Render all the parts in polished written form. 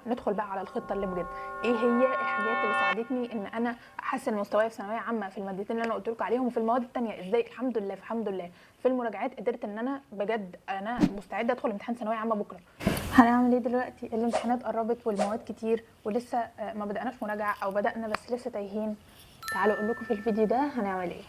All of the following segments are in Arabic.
ندخل بقى على الخطه اللي بجد. ايه هي الحاجات اللي ساعدتني ان انا احسن مستواي في ثانويه عامه في المادتين اللي انا قلت لكم عليهم، وفي المواد الثانيه ازاي الحمد لله في المراجعات قدرت ان انا بجد انا مستعده ادخل امتحان ثانويه عامه بكره. هنعمل ايه دلوقتي؟ الامتحانات قربت والمواد كتير ولسه ما بدأناش مراجعه، او بدأنا بس لسه تايهين. تعالوا اقول لكم في الفيديو ده هنعمل ايه.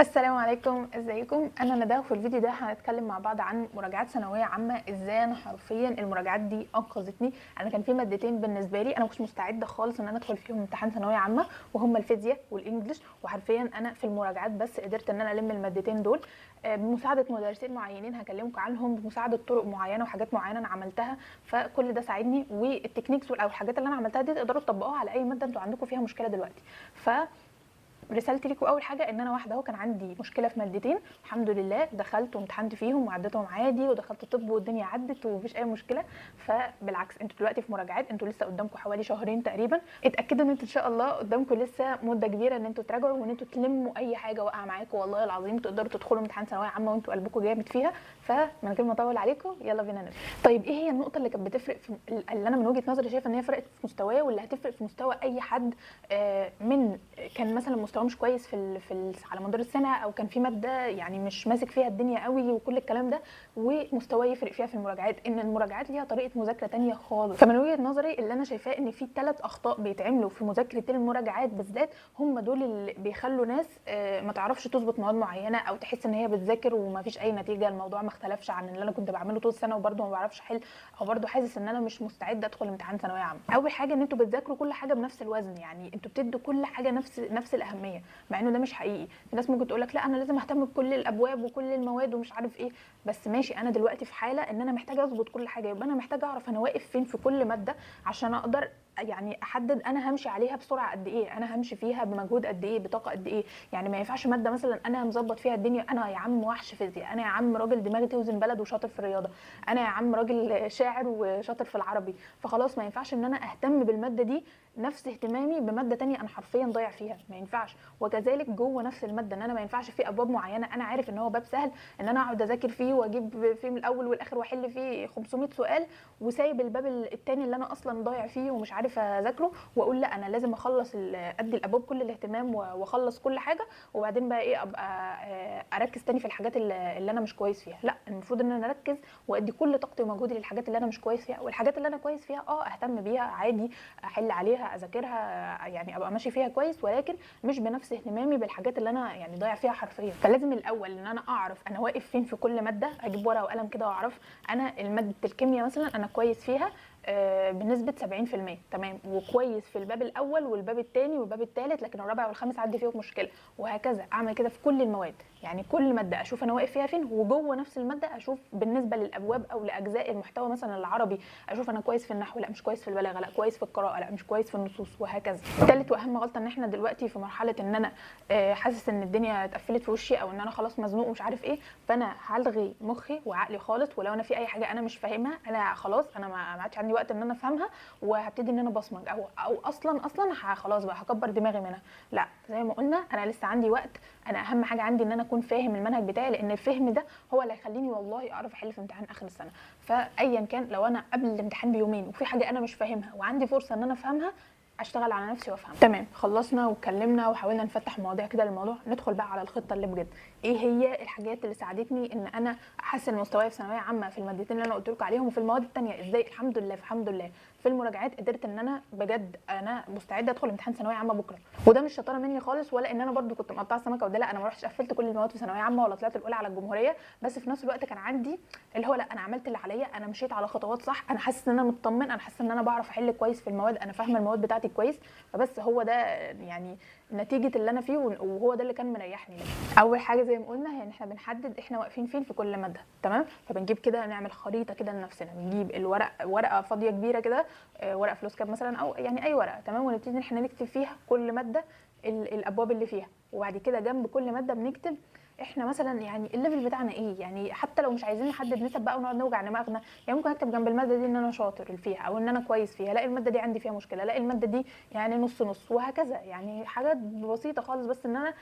السلام عليكم، ازيكم؟ انا ندى، وفي الفيديو ده هنتكلم مع بعض عن مراجعات ثانويه عامه. ازاي انا حرفيا المراجعات دي انقذتني. انا كان في مادتين بالنسبه لي انا مش مستعده خالص ان انا ادخل فيهم امتحان ثانويه عامه، وهما الفيزياء والانجليش، وحرفيا انا في المراجعات بس قدرت ان انا الم المادتين دول بمساعده مدرسين معينين هكلمكم عنهم، بمساعده طرق معينه وحاجات معينه انا عملتها. فكل ده ساعدني، والتكنيكس او الحاجات اللي انا عملتها دي تقدروا تطبقوها على اي ماده انتوا عندكم فيها مشكله دلوقتي. رسالتي ليكم اول حاجه ان انا واحده اهو كان عندي مشكله في مادتين، الحمد لله دخلت وامتحنت فيهم وعديتهم عادي، ودخلت طب والدنيا عدت ومفيش اي مشكله. فبالعكس انتوا دلوقتي في مراجعات، انتوا لسه قدامكم حوالي شهرين تقريبا. اتاكدوا ان انتوا ان شاء الله قدامكم لسه مده كبيره ان انتوا تراجعوا وان انتوا تلموا اي حاجه واقعه معاكم. والله العظيم تقدروا تدخلوا امتحان ثانويه عامه وانتوا قلبكم جامد فيها. فمن غير ما اطول عليكم يلا بينا نبدا. طيب ايه هي النقطه اللي كانت بتفرق في اللي انا من وجهه نظري شايفه ان هي فرقت في مستواه واللي هتفرق في مستوى اي حد من كان مثلا مستواه مش كويس على مدار السنه، او كان في ماده يعني مش ماسك فيها الدنيا قوي وكل الكلام ده، ومستواه يفرق فيها في المراجعات؟ ان المراجعات ليها طريقه مذاكره تانية خالص. فمن وجهه نظري اللي انا شايفاه ان في 3 اخطاء بيتعملوا في مذاكره المراجعات بالذات، هم دول اللي بيخلوا ناس ما تعرفش تظبط مواد معينه، او تحس ان هي بتذاكر وما فيش اي نتيجه. الموضوع ما اختلفش عن اللي انا كنت بعمله طول السنه وبرده ما بعرفش احل، او برده حاسس ان انا مش مستعده ادخل امتحان ثانويه عامه. اول حاجه ان انتوا بتذاكروا كل حاجه بنفس الوزن، يعني انتوا بتدوا كل حاجه نفس الاهميه، مع انه ده مش حقيقي. الناس ممكن تقول لك لا انا لازم اهتم بكل الابواب وكل المواد ومش عارف ايه، بس ماشي، انا دلوقتي في حاله ان انا محتاجه اظبط كل حاجه، يبقى انا محتاجه اعرف انا واقف فين في كل ماده عشان اقدر يعني احدد انا همشي عليها بسرعه قد ايه، انا همشي فيها بمجهود قد ايه، بطاقه قد ايه. يعني ما ينفعش ماده مثلا انا مظبط فيها الدنيا، انا يا عم وحش فيزياء، انا يا عم راجل دماغي توزن بلد وشاطر في الرياضه، انا يا عم راجل شاعر وشاطر في العربي، فخلاص ما ينفعش ان انا اهتم بالماده دي نفس اهتمامي بماده تانية انا حرفيا ضايع فيها، ما ينفعش. وكذلك جوه نفس الماده، ان انا ما ينفعش في ابواب معينه انا عارف ان هو باب سهل ان انا اقعد اذاكر فيه واجيب فيه من الاول والاخر واحل فيه 500 سؤال، وسايب الباب التاني اللي انا اصلا ضايع فيه ومش عارف اذاكره، واقول لا انا لازم اخلص ادي الابواب كل الاهتمام واخلص كل حاجه، وبعدين بقى ايه ابقى اركز تاني في الحاجات اللي انا مش كويس فيها. لا، المفروض ان انا اركز وادي كل طاقتي ومجهودي للحاجات اللي انا مش كويس فيها، والحاجات اللي انا كويس فيها اهتم بيها عادي، احل عليها اذاكرها، يعني ابقى ماشي فيها كويس، ولكن مش بنفس اهتمامي بالحاجات اللي انا يعني ضايع فيها حرفيا. فلازم الاول ان انا اعرف انا واقف فين في كل ماده، اجيب ورقه وقلم كده واعرف انا ماده الكيمياء مثلا انا كويس فيها بنسبه 70%، تمام، وكويس في الباب الاول والباب الثاني والباب الثالث، لكن الرابع والخامس عندي فيهم مشكله، وهكذا. اعمل كده في كل المواد، يعني كل ماده اشوف انا واقف فيها فين، وجوه نفس الماده اشوف بالنسبه للابواب او لاجزاء المحتوى. مثلا العربي اشوف انا كويس في النحو، لا مش كويس في البلاغه، لا كويس في القراءه، لا مش كويس في النصوص، وهكذا. ثالث واهم غلطه ان احنا دلوقتي في مرحله ان انا حاسس ان الدنيا اتقفلت في وشي، او ان انا خلاص مزنوق ومش عارف ايه، فانا هلغي مخي وعقلي خالص، ولو انا في اي حاجه انا مش فاهمها انا خلاص انا ما عادش عندي وقت ان انا افهمها، وهبتدي ان انا بصمج او اصلا خلاص بقى هكبر دماغي منها. لا، زي ما قلنا انا لسه عندي وقت، انا اهم حاجه عندي ان انا اكون فاهم المنهج بتاعي، لان الفهم ده هو اللي هيخليني والله اعرف احل في امتحان اخر السنه. فايا كان لو انا قبل الامتحان بيومين وفي حاجه انا مش فاهمها وعندي فرصه ان انا افهمها، اشتغل على نفسي وافهم. تمام، خلصنا واتكلمنا وحاولنا نفتح مواضيع كده للموضوع، ندخل بقى على الخطه اللي بجد. ايه هي الحاجات اللي ساعدتني ان انا احسن مستواي في ثانويه عامه في المادتين اللي انا قلت لكم عليهم، وفي المواد الثانيه ازاي الحمد لله في المراجعات قدرت ان انا بجد انا مستعده ادخل امتحان ثانويه عامه بكره. وده مش شطاره مني خالص، ولا ان انا برده كنت مقطعه السمكه، وده لا، انا ما رحتش قفلت كل المواد في ثانويه عامه ولا طلعت الاولى على الجمهوريه، بس في نفس الوقت كان عندي اللي هو لا، انا عملت اللي عليا، انا مشيت على خطوات صح، انا حاسس ان انا مطمن، انا حاسس ان انا بعرف احل كويس في المواد، انا فاهمه المواد بتاعتي كويس. فبس هو ده يعني نتيجه اللي انا فيه، وهو ده اللي كان مريحني. اول حاجه زي ما قلنا هي ان احنا بنحدد احنا واقفين فين في كل ماده، تمام. فبنجيب كده نعمل خريطه كده لنفسنا، بنجيب ورقه فاضيه كبيره كده، ورقه فلوس كاب مثلا او يعني اي ورقه، تمام، ونبتدي ان احنا نكتب فيها كل ماده الابواب اللي فيها، وبعد كده جنب كل ماده بنكتب احنا مثلا يعني الليفل بتاعنا ايه. يعني حتى لو مش عايزين نحدد نسب بقى ونقعد نوجع دماغنا، يعني ممكن اكتب جنب الماده دي ان انا شاطر فيها او ان انا كويس فيها، لا الماده دي عندي فيها مشكله، لا الماده دي يعني نص نص، وهكذا. يعني حاجات بسيطه خالص، بس ان انا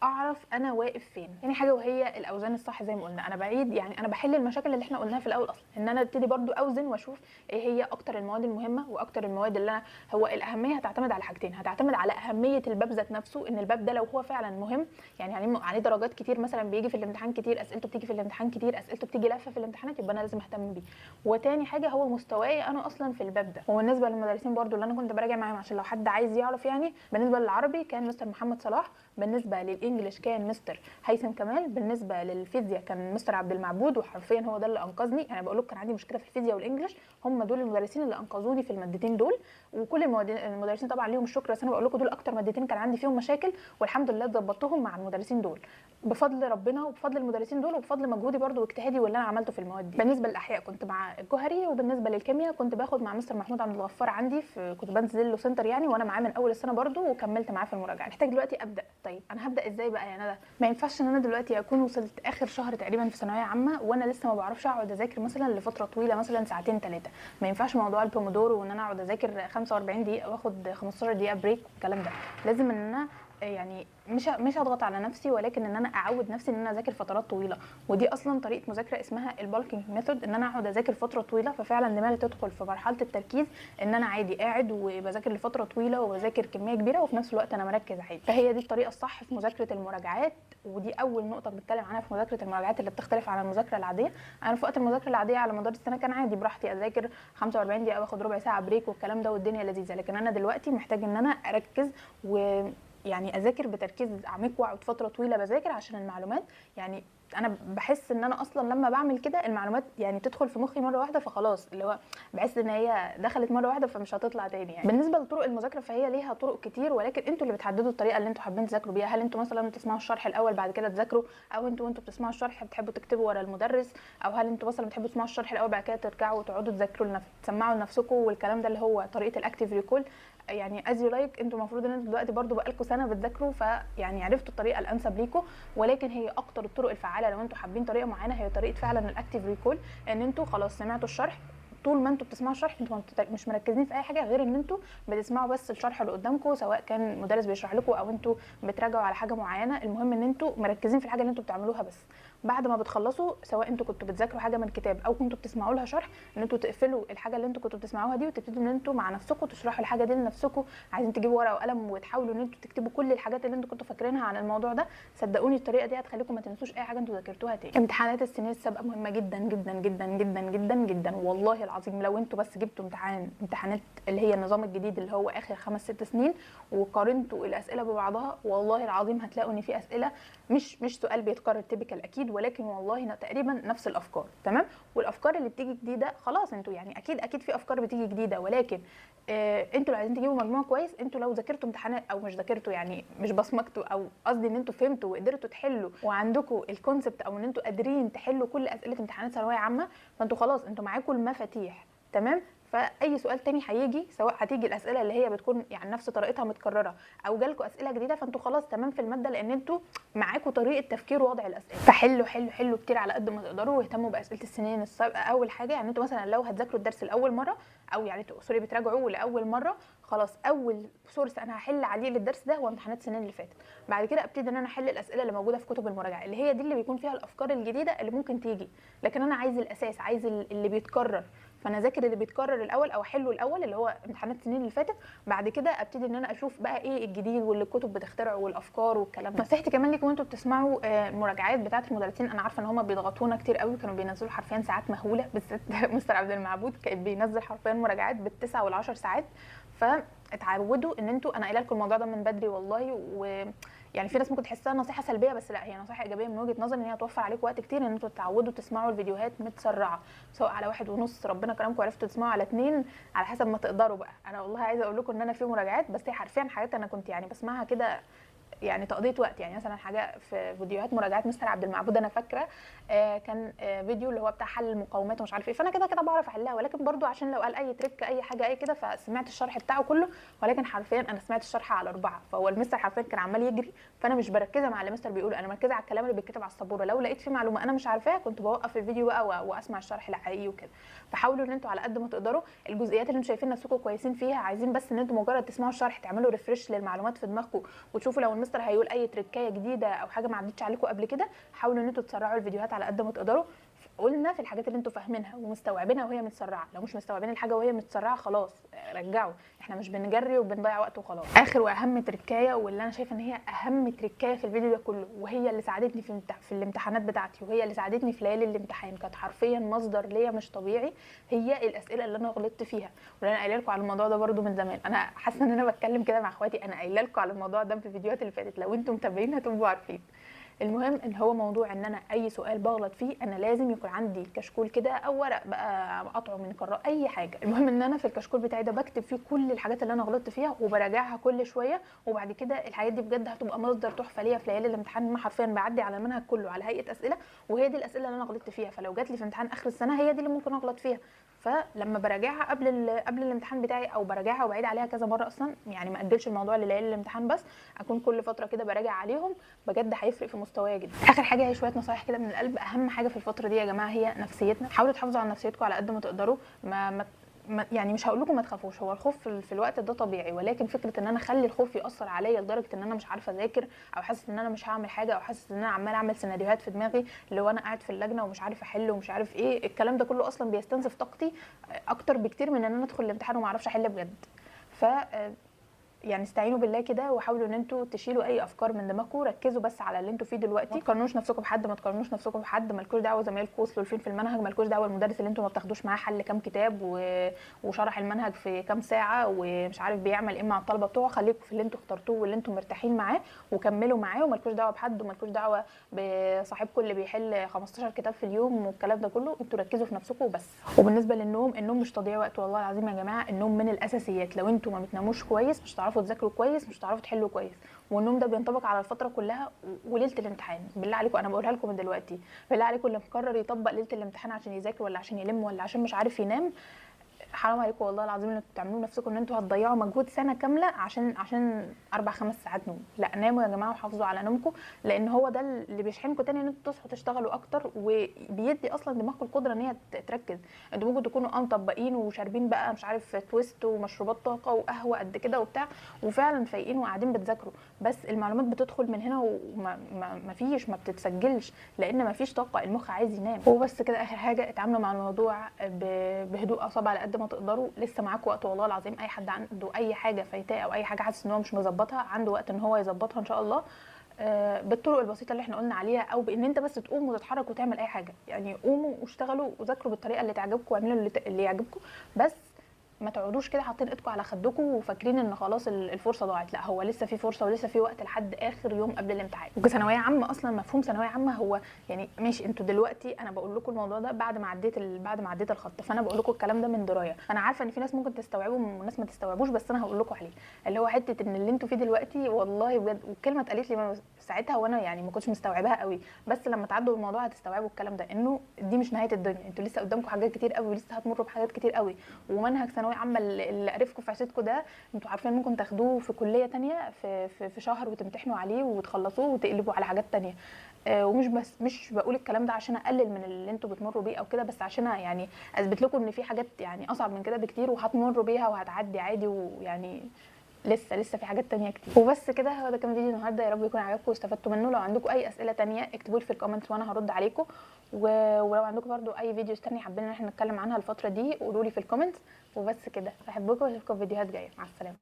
اعرف انا واقف فين. تاني حاجه وهي الاوزان الصح زي ما قلنا، انا بعيد يعني انا بحل المشاكل اللي احنا قلناها في الاول اصلا، ان انا ابتدي برضو اوزن واشوف ايه هي اكتر المواد المهمه واكتر المواد اللي انا هو الاهميه هتعتمد على حاجتين، هتعتمد على اهميه الباب ذات نفسه، ان الباب ده لو هو فعلا مهم يعني عليه درجات كتير مثلا، بيجي في الامتحان كتير، اسئلته بتيجي في الامتحان كتير، اسئلته بتيجي لافه في الامتحانات، يبقى انا لازم اهتم بيه. وتاني حاجه هو مستواي انا اصلا في الباب ده. وبالنسبه للمدرسين برضو اللي انا كنت براجع معاهم عشان لو حد عايز يعرف يعني، بالنسبه للعربي كان مستر محمد صلاح، بالنسبه للانجليش كان مستر هيثم كمال، بالنسبه للفيزياء كان مستر عبد المعبود، وحرفيا هو ده اللي انقذني. انا بقول لك كان عندي مشكله في الفيزياء والانجليش، هم دول المدرسين اللي انقذوني في المادتين دول. وكل المدرسين طبعا ليهم الشكر، بس انا بقول لكم دول اكتر مادتين كان عندي فيهم مشاكل، والحمد لله ظبطتهم مع المدرسين دول بفضل ربنا وبفضل المدرسين دول وبفضل مجهودي برده واجتهادي واللي انا عملته في المواد دي. بالنسبه للاحياء كنت مع الجوهري، وبالنسبه للكيمياء كنت باخد مع مستر محمود عبد الغفار عندي في، كنت بنزل له سنتر يعني، وانا معاه من اول السنه برده وكملت معاه في المراجعه. محتاج دلوقتي ابدا. طيب انا هبدا ازاي بقى؟ يعني انا ما ينفعش ان انا دلوقتي اكون وصلت اخر شهر تقريبا في ثانويه عامه وانا لسه ما بعرفش اقعد اذاكر مثلا لفتره طويله، مثلا ساعتين ثلاثه. ما ينفعش موضوع البومودورو وان انا اقعد اذاكر 45 دقيقه واخد 15 دقيقه بريك والكلام ده. لازم ان انا يعني مش هضغط على نفسي، ولكن ان انا اعود نفسي ان انا اذاكر فترات طويله. ودي اصلا طريقه مذاكره اسمها البالكينج ميثود، ان انا اقعد اذاكر فتره طويله، ففعلا دماغي تدخل في مرحله التركيز، ان انا عادي قاعد وبذاكر لفتره طويله وبذاكر كميه كبيره وفي نفس الوقت انا مركز عادي. فهي دي الطريقه الصح في مذاكره المراجعات، ودي اول نقطه بنتكلم عنها في مذاكره المراجعات اللي بتختلف عن المذاكره العاديه. انا في وقت المذاكره العاديه على مدار السنه كان عادي براحتي اذاكر 45 دقيقه واخد ربع ساعه بريك والكلام ده والدنيا لذيذه، لكن انا دلوقتي محتاج ان انا اركز يعني اذاكر بتركيز عميق واقعد فتره طويله بذاكر عشان المعلومات. يعني انا بحس ان انا اصلا لما بعمل كده المعلومات يعني تدخل في مخي مره واحده، فخلاص اللي هو بحس ان هي دخلت مره واحده فمش هتطلع تاني يعني. بالنسبه لطرق المذاكره فهي ليها طرق كتير، ولكن انتوا اللي بتحددوا الطريقه اللي انتوا حابين تذاكروا بيها. هل انتوا مثلا تسمعوا الشرح الاول بعد كده تذاكروا، او انتوا وانتوا بتسمعوا الشرح بتحبوا تكتبوا ورا المدرس، او هل انتوا مثلا بتحبوا تسمعوا الشرح الاول بعد كده ترجعوا وتقعدوا تذاكروا تسمعوا لنفسكم والكلام ده اللي هو طريقه الاكتيف ريكول. يعني از يو لايك، انتوا المفروض ان انتوا دلوقتي برضو بقالكم سنه بتذاكروا، فيعني عرفتوا الطريقه الانسب ليكم، ولكن هي اكتر الطرق الفعاله لو انتوا حابين طريقه معينه هي طريقه فعلا الاكتيف ريكول، ان انتوا خلاص سمعتوا الشرح، طول ما انتوا بتسمعوا الشرح انتوا مش مركزين في اي حاجه غير ان انتوا بتسمعوا بس الشرح اللي قدامكم، سواء كان المدرس بيشرح لكم او انتوا بتراجعوا على حاجه معينه. المهم ان انتوا مركزين في الحاجه اللي انتوا بتعملوها بس. بعد ما بتخلصوا سواء انتوا كنتوا بتذاكروا حاجه من كتاب او كنتوا بتسمعوا لها شرح، ان انتوا تقفلوا الحاجه اللي انتوا كنتوا بتسمعوها دي وتبتدوا ان انتوا مع نفسكم تشرحوا الحاجه دي لنفسكم. عايزين تجيبوا ورقه وقلم وتحاولوا ان انتوا تكتبوا كل الحاجات اللي انتوا كنتوا فاكرينها عن الموضوع ده. صدقوني الطريقه دي هتخليكم ما تنسوش اي حاجه انتوا ذاكرتوها تاني. امتحانات السنين السابقه مهمه جدا جدا جدا جدا جدا جدا، والله العظيم لو انتوا بس جبتوا امتحانات اللي هي النظام الجديد اللي هو اخر 5 6 سنين وقارنتوا الاسئله ببعضها، والله العظيم هتلاقوا ان في اسئله مش سؤال بيتكرر تيبيكال اكيد، ولكن والله تقريبا نفس الافكار. تمام. والافكار اللي بتيجي جديده خلاص انتوا يعني اكيد في افكار بتيجي جديده، ولكن انتوا لو عايزين تجيبوا مجموع كويس، انتوا لو ذاكرتوا امتحانات او مش ذاكرتوا يعني مش بصمجتوا، او قصدي ان انتوا فهمتوا وقدرتوا تحلوا وعندكم الكونسبت، او ان انتوا قادرين تحلوا كل اسئله امتحانات ثانويه عامه، فانتوا خلاص انتوا معاكم المفاتيح. تمام. فاي سؤال تاني هيجي، سواء هتيجي الاسئله اللي هي بتكون يعني نفس طريقتها متكرره او جالكم اسئله جديده، فانتوا خلاص تمام في الماده، لان انتوا معاكم طريقه تفكير ووضع الاسئله. فحلوا حلوا حلوا كتير على قد ما تقدروا، واهتموا باسئله السنين السابقه. اول حاجه يعني انتوا مثلا لو هتذاكروا الدرس لاول مره، او يعني سوري بتراجعوه لاول مره، خلاص اول سورس انا هحل عليه للدرس ده هو امتحانات السنين اللي فاتت. بعد كده ابتدي ان انا احل الاسئله اللي موجوده في كتب المراجعه، اللي هي دي اللي بيكون فيها الافكار الجديده اللي ممكن تيجي، لكن انا عايز الاساس، عايز اللي بيتكرر، فانا ذاكر اللي بيتكرر الاول او احله الاول اللي هو امتحانات السنين اللي فاتت. بعد كده ابتدي ان انا اشوف بقى ايه الجديد واللي الكتب بتخترعه والافكار والكلام ده. نصيحتي كمان ليكم وانتوا بتسمعوا المراجعات بتاعه المدرسين، انا عارفه ان هم بيضغطونا كتير قوي، كانوا بينزلوا حرفيا ساعات مهوله، بالذات مستر عبد المعبود كان بينزل حرفيا مراجعات بال9 وال10 ساعات. فاتعودوا ان انتوا، انا قايله لكم الموضوع ده من بدري والله، يعني في ناس ممكن تحسها نصيحه سلبيه، بس لا هي نصيحه ايجابيه من وجهه نظري، ان هي توفر عليكم وقت كتير، ان انتوا تتعودوا تسمعوا الفيديوهات متسرعه، سواء على 1.5 ربنا كرمكم وعرفتوا تسمعوا على 2 على حسب ما تقدروا بقى. انا والله عايزه اقول لكم ان انا في مراجعات بس هي حرفيا حاجات انا كنت يعني بسمعها كده يعني تقضيه وقت. يعني مثلا حاجه في فيديوهات مراجعات مستر عبد المعبود انا فاكره كان فيديو اللي هو بتاع حل المقاومات ومش عارف ايه، فانا كده بعرف احلها، ولكن برضو عشان لو قال اي تريك اي حاجه اي كده فسمعت الشرح بتاعه كله، ولكن حرفيا انا سمعت الشرح على 4، فهو المستر حرفيا كان عمال يجري، فانا مش مركزه مع اللي المستر بيقوله، انا مركزه على الكلام اللي بيتكتب على السبوره. لو لقيت فيه معلومه انا مش عارفاها كنت بوقف الفيديو بقى واسمع الشرح الحقيقي وكده. فحاولوا ان انتوا على قد ما تقدروا الجزئيات اللي انتوا شايفين نفسكم كويسين فيها، عايزين بس ان انتوا مجرد تسمعوا الشرح تعملوا ريفرش للمعلومات في دماغكم، وتشوفوا لو المستر هيقول اي تريكايه جديده او حاجه ما عدتش عليكم قبل كده، حاولوا ان انتوا تسرعوا الفيديوهات على قد ما تقدروا. قلنا في الحاجات اللي انتوا فاهمينها ومستوعبينها وهي متسرعه، لو مش مستوعبين الحاجه وهي متسرعه خلاص رجعوا، احنا مش بنجري وبنضيع وقت وخلاص. اخر واهم تركايه، واللي انا شايفه ان هي اهم تركايه في الفيديو ده كله، وهي اللي ساعدتني في الامتحانات بتاعتي، وهي اللي ساعدتني في ليالي الامتحان، كانت حرفيا مصدر ليا مش طبيعي، هي الاسئله اللي انا غلطت فيها. واللي انا قايله لكم على الموضوع ده برده من زمان، انا حاسه ان انا بتكلم كده مع اخواتي، انا قايله لكم على الموضوع ده في الفيديوهات اللي فاتت، لو انتم متابعين هتبقوا عارفين. المهم ان هو موضوع ان انا اي سؤال بغلط فيه انا لازم يكون عندي كشكول كده او ورق بقى قطعه من كراسه اي حاجه، المهم ان انا في الكشكول بتاعي ده بكتب فيه كل الحاجات اللي انا غلطت فيها وبراجعها كل شويه، وبعد كده الحاجات دي بجد هتبقى مصدر تحفه ليا في ليالي الامتحان. انا حرفيا بعدي على المنهج كله على هيئه اسئله، وهي دي الاسئله اللي انا غلطت فيها، فلو جات لي في امتحان اخر السنه هي دي اللي ممكن اغلط فيها. فلما براجعها قبل الامتحان بتاعي، او براجعها وبعيد عليها كذا مره اصلا، يعني ما اجلش الموضوع لليالي الامتحان بس، اكون كل فتره كده براجع عليهم، بجد هيفرق في مستواي جدا. اخر حاجه هي شويه نصايح كده من القلب، اهم حاجه في الفتره دي يا جماعه هي نفسيتنا، حاولوا تحافظوا على نفسيتكم على قد ما تقدروا. يعني مش هقول لكم ما تخافوش، هو الخوف في الوقت ده طبيعي، ولكن فكره ان انا اخلي الخوف ياثر عليا لدرجه ان انا مش عارفه اذاكر، او حاسس ان انا مش هعمل حاجه، او حاسس ان انا عمال اعمل سيناريوهات في دماغي اللي هو انا قاعد في اللجنه ومش عارف احل ومش عارف ايه، الكلام ده كله اصلا بيستنزف طاقتي اكتر بكتير من ان انا ادخل الامتحان وما اعرفش احل بجد. ف يعني استعينوا بالله كده، وحاولوا ان انتوا تشيلوا اي افكار من دماغكم، ركزوا بس على اللي انتوا فيه دلوقتي، ما تقارنوش نفسكم بحد، ما تقارنوش نفسكم بحد، مالكوش دعوه زمايلكم وصلوا لفين في المنهج، مالكوش دعوه المدرس اللي انتوا ما بتاخدوش معاه حل كام كتاب وشرح المنهج في كام ساعه ومش عارف بيعمل ايه مع الطلبه بتوعه، خليكم في اللي انتوا اخترتوه واللي انتوا مرتاحين معاه وكملوا معاه، ومالكوش دعوه بحد، ومالكوش دعوه بصاحبكم اللي بيحل 15 كتاب في اليوم والكلام ده كله، انتوا ركزوا في نفسكم وبس. وبالنسبه للنوم، النوم مش تضييع وقت والله العظيم يا جماعه، النوم من الاساسيات، لو انتوا ما بتناموش كويس مش هتعرفوا تذاكروا كويس، مش هتعرفوا تحلوا كويس، والنوم ده بينطبق على الفتره كلها وليله الامتحان. بالله عليكم انا بقولها لكم من دلوقتي، بالله عليكم اللي مقرر يطبق ليله الامتحان عشان يذاكر ولا عشان يلم ولا عشان مش عارف ينام، حرام عليكم والله العظيم انكم بتعملوا نفسكم ان انتوا هتضيعوا مجهود سنه كامله عشان 4-5 ساعات نوم. لا، ناموا يا جماعه وحافظوا على نومكم، لان هو ده اللي بيشحنكم تاني ان انتوا تصحوا تشتغلوا اكتر، وبيدي اصلا دماغكم القدره ان هي تركز. انتوا ممكن تكونوا مطبقين وشاربين بقى مش عارف تويست ومشروبات طاقه وقهوه قد كده وبتاع، وفعلا فايقين وقاعدين بتذاكروا، بس المعلومات بتدخل من هنا وما فيش ما بتتسجلش، لان ما فيش طاقه، المخ عايز ينام. وبس كده، اخر حاجه اتعاملوا مع الموضوع بهدوء اعصاب على قد ما تقدروا، لسه معاكم وقت والله العظيم. اي حد عنده اي حاجه فايتاه او اي حاجه حاسس ان هو مش مظبطها، عنده وقت ان هو يظبطها ان شاء الله، بالطرق البسيطه اللي احنا قلنا عليها، او بان انت بس تقوم وتتحرك وتعمل اي حاجه، يعني قوموا واشتغلوا وذاكروا بالطريقه اللي تعجبكم واعملوا اللي يعجبكم، بس ما تقعدوش كده حاطين ايدكم على خدكم وفاكرين ان خلاص الفرصه ضاعت، لا هو لسه في فرصه ولسه في وقت لحد اخر يوم قبل الامتحان. وكثانويه عامه اصلا مفهوم ثانويه عامه هو يعني ماشي، انتوا دلوقتي انا بقول لكم الموضوع ده بعد ما عديت الخط، فانا بقول لكم الكلام ده من درايه، انا عارفه ان في ناس ممكن تستوعبه وناس ما تستوعبوش، بس انا هقول لكم عليه، اللي هو حته ان اللي انتوا فيه دلوقتي والله بجد، والكلمه اتقالت لي ساعتها وانا يعني ما كنتش مستوعباها قوي، بس لما تعدوا الموضوع هتستوعبوا الكلام ده، انه دي مش نهايه الدنيا، انتوا لسه قدامكم حاجات كتير قوي ولسه هتمروا بحاجات كتير قوي، ومنهج ثانويه عامه اللي قرفكم في عيشتكم ده انتوا عارفين ممكن تاخدوه في كليه تانية في شهر وتمتحنوا عليه وتخلصوه وتقلبوا على حاجات تانية. ومش بس مش بقول الكلام ده عشان اقلل من اللي انتوا بتمروا بيه او كده، بس عشان يعني اثبت لكم ان في حاجات يعني اصعب من كده بكتير وهتمروا بيها وهتعدي عادي، ويعني لسه في حاجات تانية كتير. وبس كده، هو ده كان فيديو النهارده، يا رب يكون عجبكم واستفدتوا منه. لو عندكم اي اسئله تانية اكتبوا لي في الكومنتس وانا هرد عليكم، ولو عندكم برده اي فيديوز تانية حابين ان احنا نتكلم عنها الفتره دي قولوا لي في الكومنتس. وبس كده، بحبكم واشوفكم في فيديوهات جايه، مع السلامه.